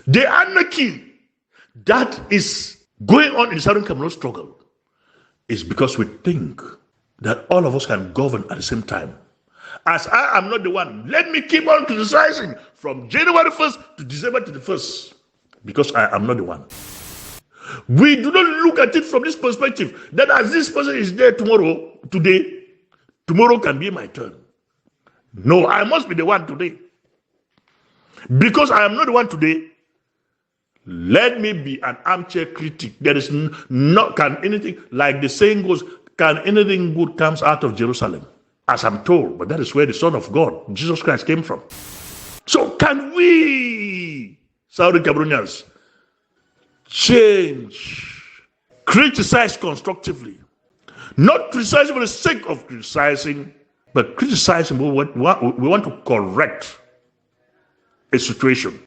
The anarchy that is going on in the Southern Cameroon struggle is because we think that all of us can govern at the same time. As I am not the one, let me keep on criticizing from January 1st to December 31st, because I am not the one. We do not look at it from this perspective, that as this person is there today, tomorrow can be my turn. No, I must be the one today. Because I am not the one today, let me be an armchair critic. There is not, can anything, like the saying goes, can anything good comes out of Jerusalem? As I'm told, but that is where the Son of God, Jesus Christ, came from. So can we, Southern Cameroonians, change, criticize constructively, not criticize for the sake of criticizing, but criticizing we want to correct a situation.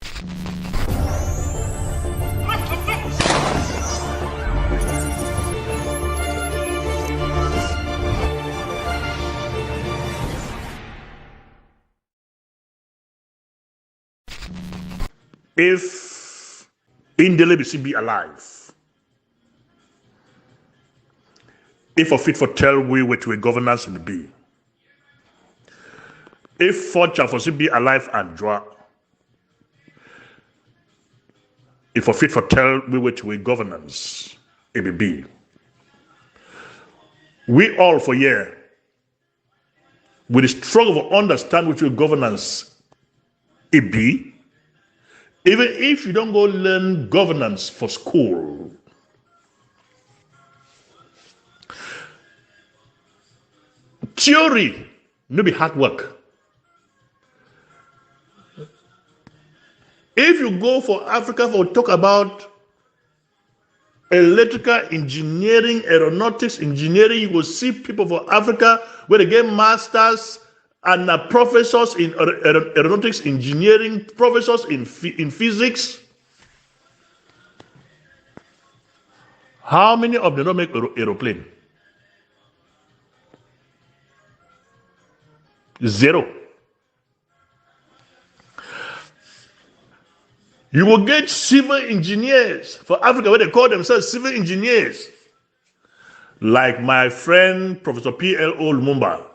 If Indele be alive, if of fit for tell we which we governance will be, if Fortune for be alive and draw, if of fit for tell we which we governance it will be, we all for year with the struggle of understand which we governance it be. Even if you don't go learn governance for school, theory no be hard work. If you go for Africa for talk about electrical engineering, aeronautics engineering, you will see people for Africa where they get masters and professors in aeronautics engineering, professors in physics. How many of them don't make aeroplane? Zero. You will get civil engineers for Africa where they call themselves civil engineers. Like my friend Professor P.L.O. Lumumba.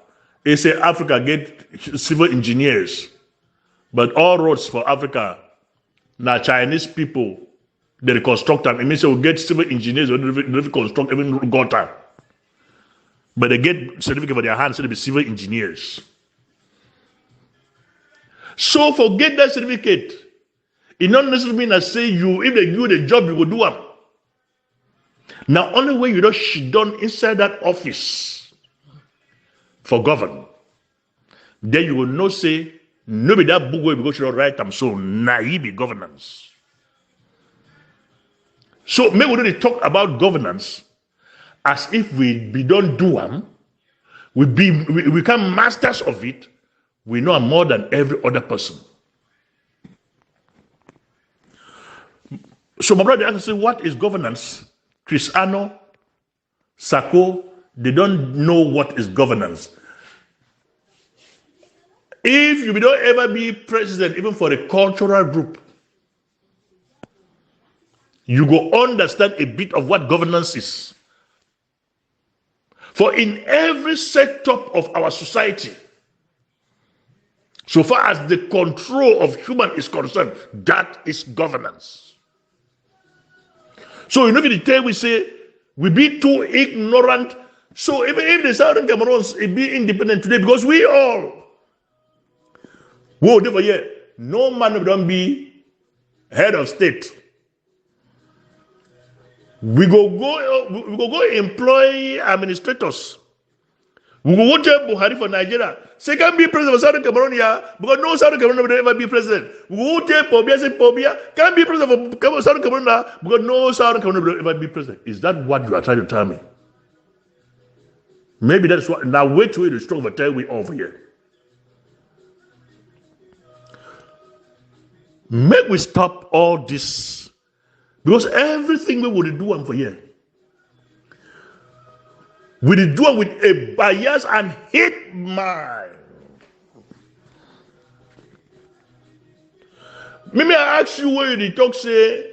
He say Africa get civil engineers, but all roads for Africa, now Chinese people, they reconstruct them. It means they will get civil engineers, they will construct even gutter. But they get certificate for their hands, so they be civil engineers. So forget that certificate. It not necessarily mean that say you, if they give you the job, you will do them. Now, only way you don't sit down inside that office for govern, then you will not say, no be that book where we go to write them, so naive governance. So maybe we don't talk about governance as if we don't do them, we become masters of it, we know more than every other person. So my brother asks, what is governance? Cristiano, Sako, they don't know what is governance. If you don't ever be president, even for a cultural group, you go understand a bit of what governance is. For in every setup of our society, so far as the control of human is concerned, that is governance. So you know the time we say we be too ignorant. So even if the Southern Cameroons be independent today, because we all over here, no man will don't be head of state. We go employ administrators. We go tell Buhari for Nigeria. Second be president of Southern Cameroon, because no Southern Cameroon will ever be president. We go tell Pobia can't be president of Southern Cameroon, because no Southern Cameroon will ever be president. Is that what you are trying to tell me? Maybe that's what. Now wait till the strong for tell we over here. Make we stop all this, because everything we would do them for here, we do it with a bias and hate mind. Maybe I ask you where you talk say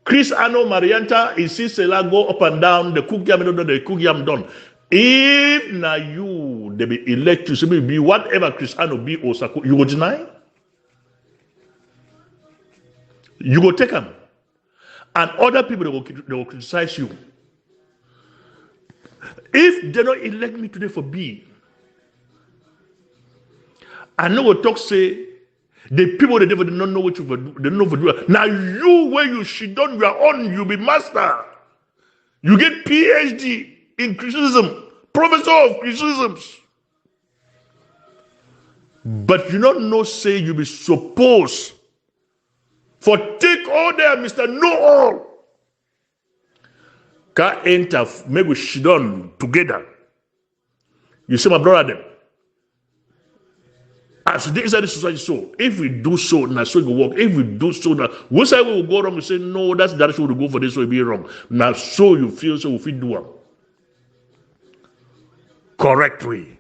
Chris Ano Marianta is Sisela go up and down the cook yam done the cook yam done. If now you they be elect to say be whatever Chris Ano be Osako, you will deny? You go take them. And other people they will criticize you. If they don't elect me today for B, I know what talk say the people they don't know what you do. They don't know what do. Now you where you should done you are on, you be master. You get PhD in criticism, professor of criticisms. But you don't know say you be supposed for take all there, Mr. Know All. Can enter, maybe we sit down together. You see my brother them. As the inside the society so, if we do so, now so it will work. If we do so, now one side we will go wrong, we say, no, that's the direction we will go for this, so it will be wrong. Now so you feel so if we do it. Correct way.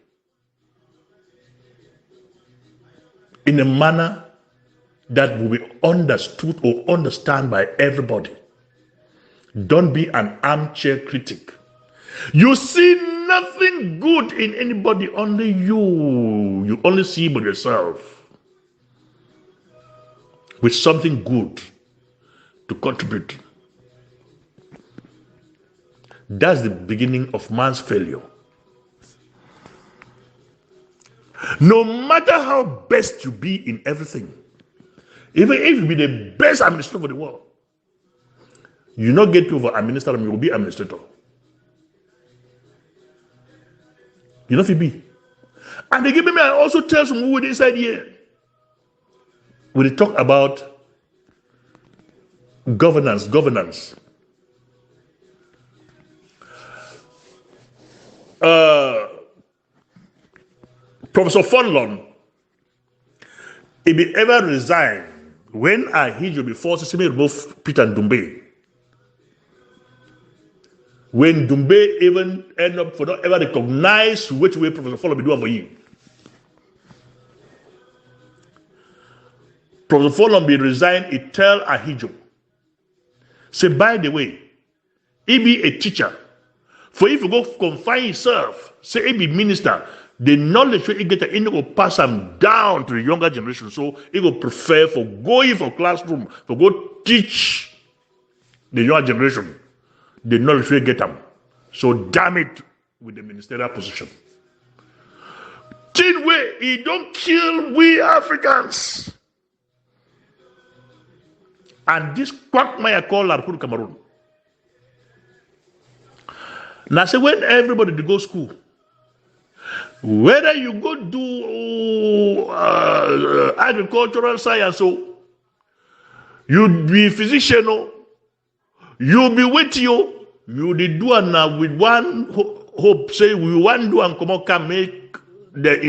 In a manner that will be understood or understand by everybody. Don't be an armchair critic. You see nothing good in anybody, only you. You only see but yourself. With something good to contribute. That's the beginning of man's failure. No matter how best you be in everything, even if you be the best administrator of the world, you not get to over administrator, you will be administrator. You know if you be. And they give me, I also tell some who inside here. When they talk about governance. Professor Fonlon, if he ever resign, when I hear you before, see me remove Peter Dumbe. When Dumbe even end up for not ever recognize which way Professor Fonlon be doing for you. Professor Fonlon be resign, he tell Ahijo. Say, by the way, he be a teacher. For if you go confine yourself, say he be minister, the knowledge he get, he will pass them down to the younger generation. So he will prefer for going for classroom, for go teach the younger generation the knowledge we get them. So damn it with the ministerial position. Tin way, he don't kill we Africans. And this quagmire called Larpur Cameroon. Now say when everybody to go school, whether you go do agricultural science, so you be physician, you be with you did do now with one hope, say we want do and come out can make the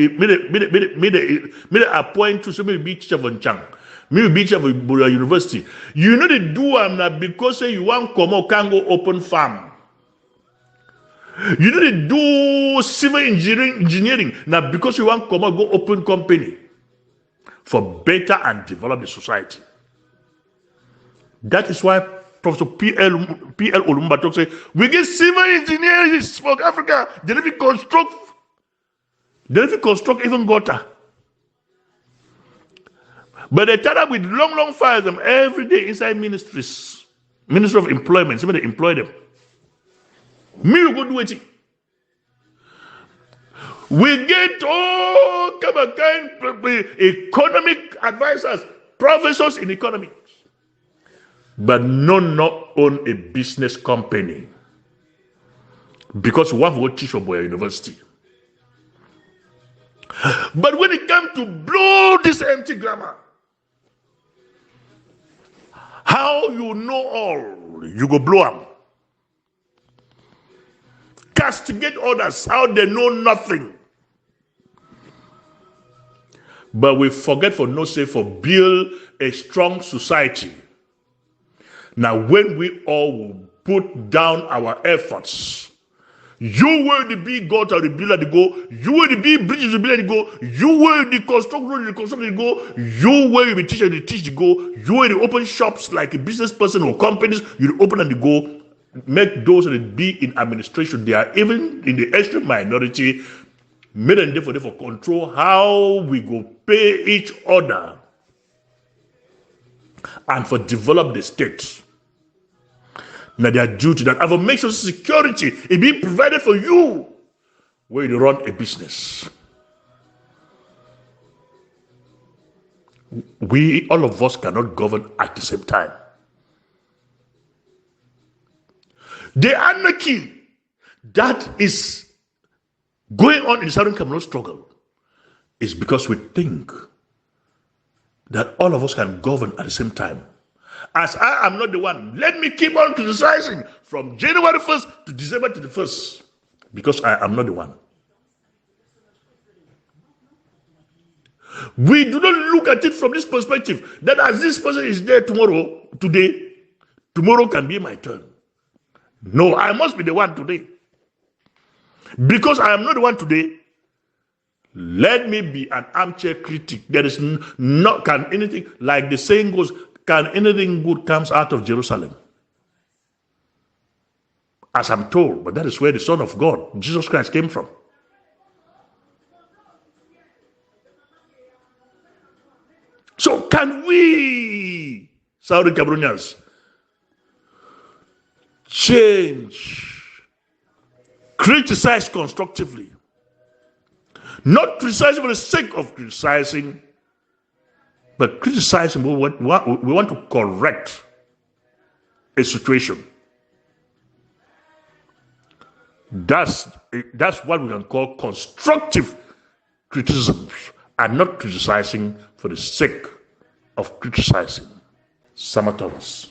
appoint to somebody be teacher of Chang. Maybe be teacher of university. You know the do now because say you want come out can go open farm. You need to do civil engineering now because you want to come out go open company for better and develop the society. That is why Professor P.L. Olumba talks say we get civil engineers for Africa. They don't construct even gutter. But they tie up with long files them every day inside ministries, Ministry of Employment. Somebody employ them. Me you go do it. We get all kind of economic advisors, professors in economics, but none not own a business company because one will teach for a university. But when it comes to blow this empty grammar, how you know all, you go blow them. Castigate others how they know nothing. But we forget for no say for build a strong society. Now when we all will put down our efforts You will the big God or the builder to go. You will the big bridges to build to go. You will the construct road, the construct to go. You will the teacher to teach to go. You will the open shops like a business person or companies. You open and go. Make those that be in administration. They are even in the extreme minority. Made and therefore control how we go pay each other and for develop the state. Now they are due to that. And for make sure security is being provided for you when you run a business. We, all of us, cannot govern at the same time. The anarchy that is going on in the Southern Cameroon struggle is because we think that all of us can govern at the same time. As I am not the one, let me keep on criticizing from January 1st to December 31st because I am not the one. We do not look at it from this perspective that as this person is there today, tomorrow can be my turn. No, I must be the one today. Because I am not the one today, let me be an armchair critic. There is not, can anything, like the saying goes, can anything good comes out of Jerusalem? As I'm told, but that is where the Son of God, Jesus Christ, came from. So can we, Southern Cameroonians, change, criticize constructively, not criticizing for the sake of criticizing, but criticizing, we want to correct a situation. That's what we can call constructive criticism, and not criticizing for the sake of criticizing. Sama Thomas.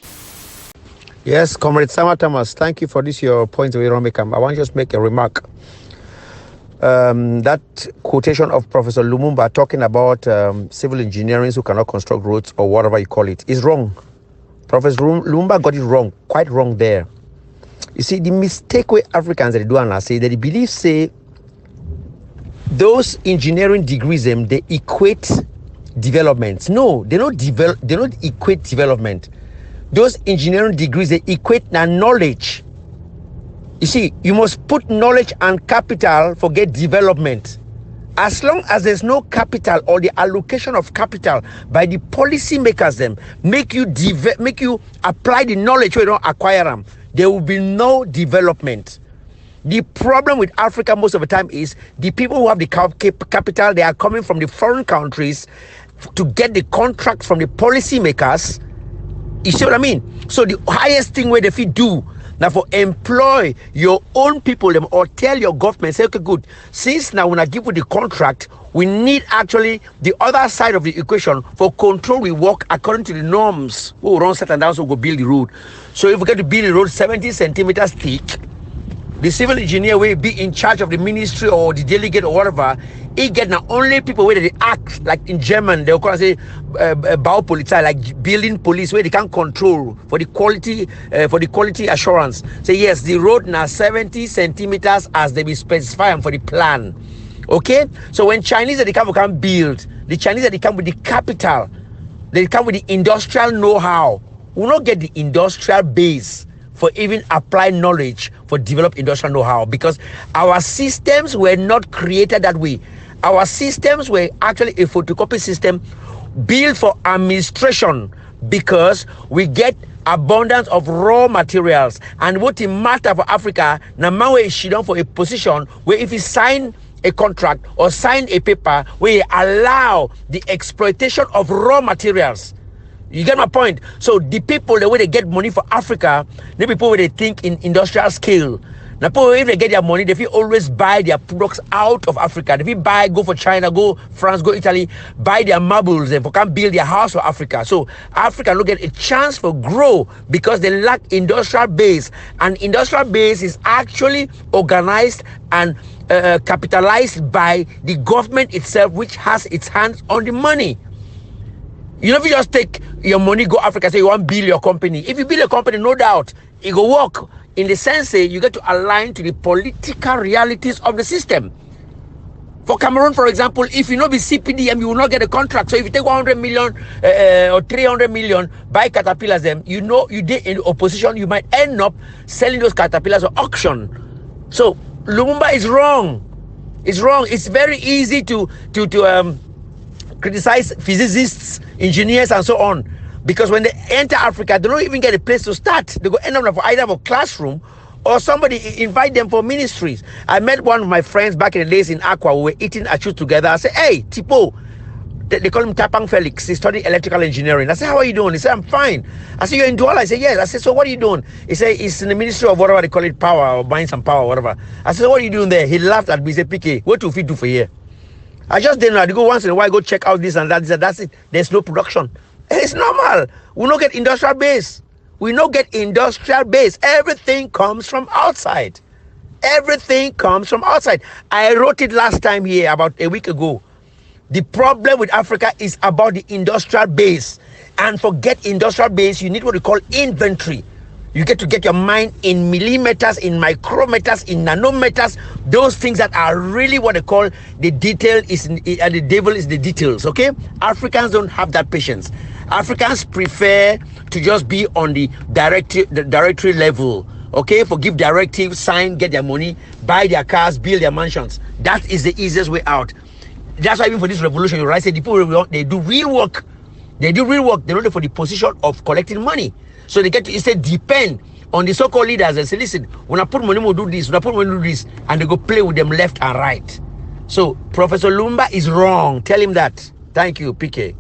Yes, Comrade Sama Thomas, thank you for this, your point of view. I want to just make a remark. That quotation of Professor Lumumba talking about civil engineering who cannot construct roads or whatever you call it is wrong. Professor Lumumba got it wrong, quite wrong there. You see, the mistake with Africans that they do and say that they believe, say, those engineering degrees, they equate development. No, they don't equate development. Those engineering degrees, they equate now knowledge. You see, you must put knowledge and capital, forget development. As long as there's no capital or the allocation of capital by the policy makers, them make you apply the knowledge where you don't acquire them, there will be no development. The problem with Africa most of the time is the people who have the capital, they are coming from the foreign countries to get the contract from the policy makers. You see what I mean? So the highest thing where they do now for employ your own people, them, or tell your government, say, okay, good, since now when I give you the contract, we need actually the other side of the equation for control. We work according to the norms. We run certain down, so we go build the road. So if we get to build the road 70 centimeters thick, the civil engineer will be in charge of the ministry or the delegate or whatever. He get now only people where they act like in German, they'll call it, say Baupolizei, like building police, where they can control for the quality assurance. Say yes, the road now 70 centimeters as they be specified for the plan. Okay, so when Chinese they can build, the Chinese they come with the capital, they come with the industrial know-how. We will not get the industrial base for even apply knowledge for develop industrial know-how, because our systems were not created that way. Our systems were actually a photocopy system built for administration, because we get abundance of raw materials. And what it matter for Africa, now man is she done for a position where if you sign a contract or sign a paper where you allow the exploitation of raw materials. You get my point? So the people, the way they get money for Africa, the people where they think in industrial scale. Now, people, if they get their money, they will always buy their products out of Africa. They will buy, go for China, go France, go Italy, buy their marbles, and can build their house for Africa. So Africa look at a chance for grow because they lack industrial base. And industrial base is actually organized and capitalized by the government itself, which has its hands on the money. You know, if you just take your money, go Africa, say you want to build your company. If you build a company, no doubt, it will work. in the sense that you get to align to the political realities of the system. For Cameroon, for example, if you not be CPDM, you will not get a contract. So if you take 100 million or 300 million, buy caterpillars, them, you know, you did in opposition, you might end up selling those caterpillars at auction. So Lumumba is wrong. It's wrong. It's very easy to criticize physicists, engineers, and so on, because when they enter Africa, they don't even get a place to start. They go end up either a classroom or somebody invite them for ministries. I met one of my friends back in the days in Aqua. We were eating achus together. I said, "Hey, Tipo," they call him Tapang Felix. He studied electrical engineering. I said, "How are you doing?" He said, "I'm fine." I said, "You're in Douala?" I said, "Yes." I said, "So what are you doing?" He said, "It's in the ministry of whatever they call it, power, or buying some power, or whatever." I said, "What are you doing there?" He laughed at me. He said, "PK, what do we do for here?" I just didn't know. I go once in a while, go check out this and that. That's it. There's no production. It's normal. We don't get industrial base. We don't get industrial base. Everything comes from outside. Everything comes from outside. I wrote it last time here about a week ago. The problem with Africa is about the industrial base. And forget industrial base, you need what we call inventory. You get to get your mind in millimeters, in micrometers, in nanometers, those things that are really what they call the detail is, and the devil is the details, okay? Africans don't have that patience. Africans prefer to just be on the directory level, okay? Give directives, sign, get their money, buy their cars, build their mansions. That is the easiest way out. That's why even for this revolution, you right, say the people, they do real work. They do real work. They're not there for the position of collecting money. So they get to instead depend on the so-called leaders and say, "Listen, when I put money, we'll do this, when I put money, we'll do this," and they go play with them left and right. So Professor Lumumba is wrong. Tell him that. Thank you, PK.